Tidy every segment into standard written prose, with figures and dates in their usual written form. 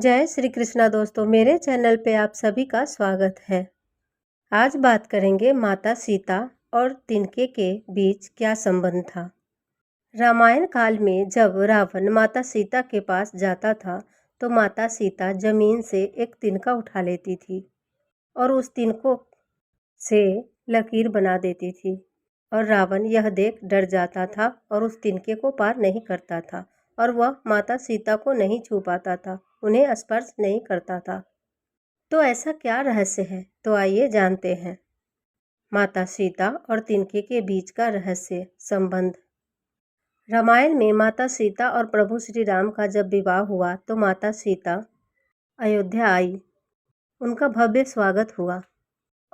जय श्री कृष्णा दोस्तों, मेरे चैनल पे आप सभी का स्वागत है। आज बात करेंगे माता सीता और तिनके के बीच क्या संबंध था। रामायण काल में जब रावण माता सीता के पास जाता था तो माता सीता जमीन से एक तिनका उठा लेती थी और उस तिनको से लकीर बना देती थी और रावण यह देख डर जाता था और उस तिनके को पार नहीं करता था और वह माता सीता को नहीं छू पाता था, उन्हें स्पर्श नहीं करता था। तो ऐसा क्या रहस्य है, तो आइए जानते हैं। माता सीता और तिनके के बीच का रहस्य संबंध। रामायण में माता सीता और प्रभु श्री राम का जब विवाह हुआ तो माता सीता अयोध्या आई। उनका भव्य स्वागत हुआ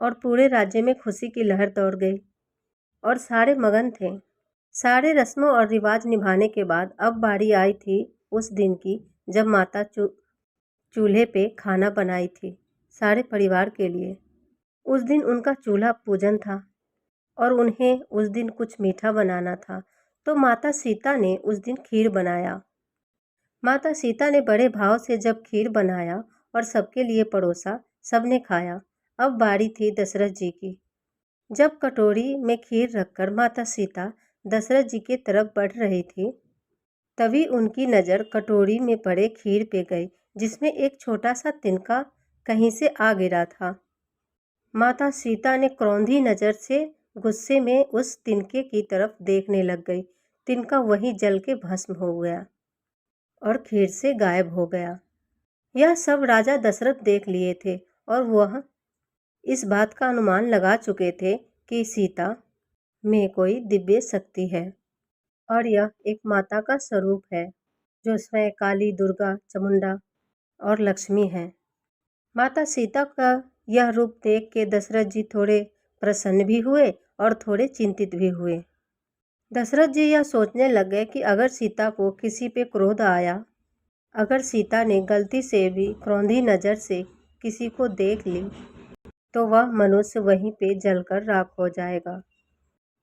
और पूरे राज्य में खुशी की लहर दौड़ गई और सारे मगन थे। सारे रस्मों और रिवाज निभाने के बाद अब बारी आई थी उस दिन की जब माता चूल्हे पे खाना बनाई थी सारे परिवार के लिए। उस दिन उनका चूल्हा पूजन था और उन्हें उस दिन कुछ मीठा बनाना था, तो माता सीता ने उस दिन खीर बनाया। माता सीता ने बड़े भाव से जब खीर बनाया और सबके लिए परोसा, सबने खाया। अब बारी थी दशरथ जी की। जब कटोरी में खीर रखकर माता सीता दशरथ जी की तरफ बढ़ रही थी, तभी उनकी नज़र कटोरी में पड़े खीर पे गई, जिसमें एक छोटा सा तिनका कहीं से आ गिरा था। माता सीता ने क्रोधी नज़र से गुस्से में उस तिनके की तरफ देखने लग गई। तिनका वहीं जल के भस्म हो गया और खीर से गायब हो गया। यह सब राजा दशरथ देख लिए थे और वह इस बात का अनुमान लगा चुके थे कि सीता में कोई दिव्य शक्ति है और यह एक माता का स्वरूप है जो स्वयं काली, दुर्गा, चामुंडा और लक्ष्मी है। माता सीता का यह रूप देख के दशरथ जी थोड़े प्रसन्न भी हुए और थोड़े चिंतित भी हुए। दशरथ जी यह सोचने लग गए कि अगर सीता को किसी पे क्रोध आया, अगर सीता ने गलती से भी क्रोधी नज़र से किसी को देख ली, तो वह मनुष्य वहीं पे जलकर राख हो जाएगा।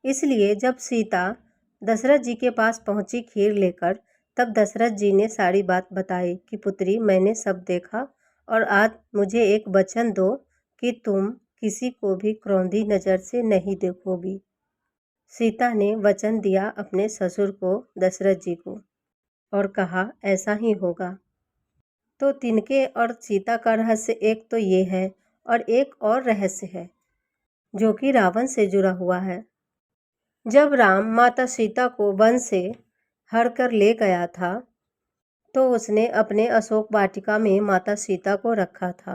इसलिए जब सीता दशरथ जी के पास पहुंची खीर लेकर, तब दशरथ जी ने सारी बात बताई कि पुत्री, मैंने सब देखा और आज मुझे एक वचन दो कि तुम किसी को भी क्रोधी नज़र से नहीं देखोगी। सीता ने वचन दिया अपने ससुर को, दशरथ जी को, और कहा ऐसा ही होगा। तो तिनके और सीता का रहस्य एक तो ये है और एक और रहस्य है जो कि रावण से जुड़ा हुआ है। जब राम माता सीता को वन से हर कर ले गया था तो उसने अपने अशोक वाटिका में माता सीता को रखा था।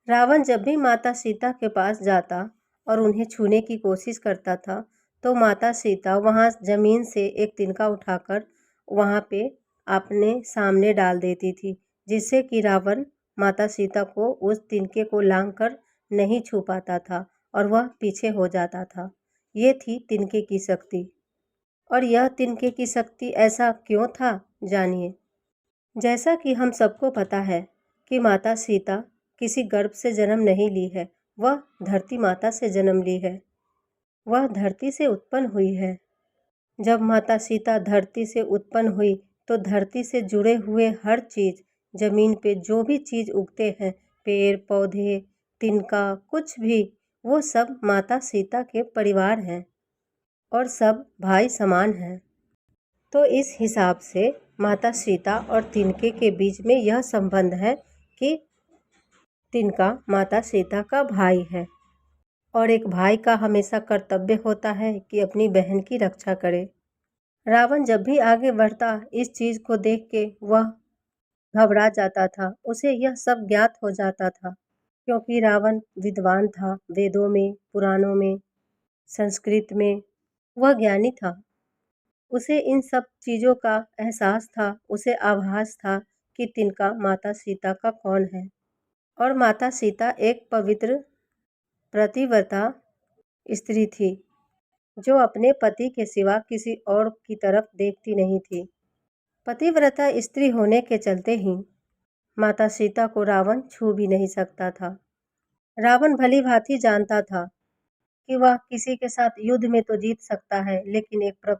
रावण जब भी माता सीता के पास जाता और उन्हें छूने की कोशिश करता था तो माता सीता वहां जमीन से एक तिनका उठाकर वहां पे अपने सामने डाल देती थी, जिससे कि रावण माता सीता को उस तिनके को लांघकर नहीं छू पाता था और वह पीछे हो जाता था। ये थी तिनके की शक्ति। और यह तिनके की शक्ति ऐसा क्यों था, जानिए। जैसा कि हम सबको पता है कि माता सीता किसी गर्भ से जन्म नहीं ली है, वह धरती माता से जन्म ली है, वह धरती से उत्पन्न हुई है। जब माता सीता धरती से उत्पन्न हुई तो धरती से जुड़े हुए हर चीज़, जमीन पे जो भी चीज़ उगते हैं, पेड़ पौधे, तिनका, कुछ भी, वो सब माता सीता के परिवार हैं और सब भाई समान हैं। तो इस हिसाब से माता सीता और तिनके के बीच में यह संबंध है कि तिनका माता सीता का भाई है और एक भाई का हमेशा कर्तव्य होता है कि अपनी बहन की रक्षा करे। रावण जब भी आगे बढ़ता, इस चीज़ को देख के वह घबरा जाता था, उसे यह सब ज्ञात हो जाता था क्योंकि रावण विद्वान था, वेदों में, पुराणों में, संस्कृत में वह ज्ञानी था। उसे इन सब चीज़ों का एहसास था, उसे आभास था कि तिनका माता सीता का कौन है। और माता सीता एक पवित्र पतिव्रता स्त्री थी जो अपने पति के सिवा किसी और की तरफ देखती नहीं थी। पतिव्रता स्त्री होने के चलते ही माता सीता को रावण छू भी नहीं सकता था। रावण भली भांति जानता था कि वह किसी के साथ युद्ध में तो जीत सकता है, लेकिन एक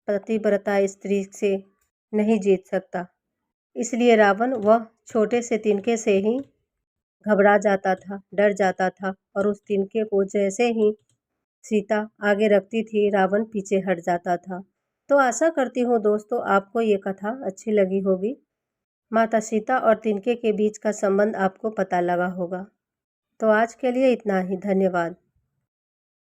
पतिव्रता स्त्री से नहीं जीत सकता। इसलिए रावण वह छोटे से तिनके से ही घबरा जाता था, डर जाता था और उस तिनके को जैसे ही सीता आगे रखती थी, रावण पीछे हट जाता था। तो आशा करती हूँ दोस्तों आपको ये कथा अच्छी लगी होगी। माता सीता और तिनके के बीच का संबंध आपको पता लगा होगा। तो आज के लिए इतना ही। धन्यवाद।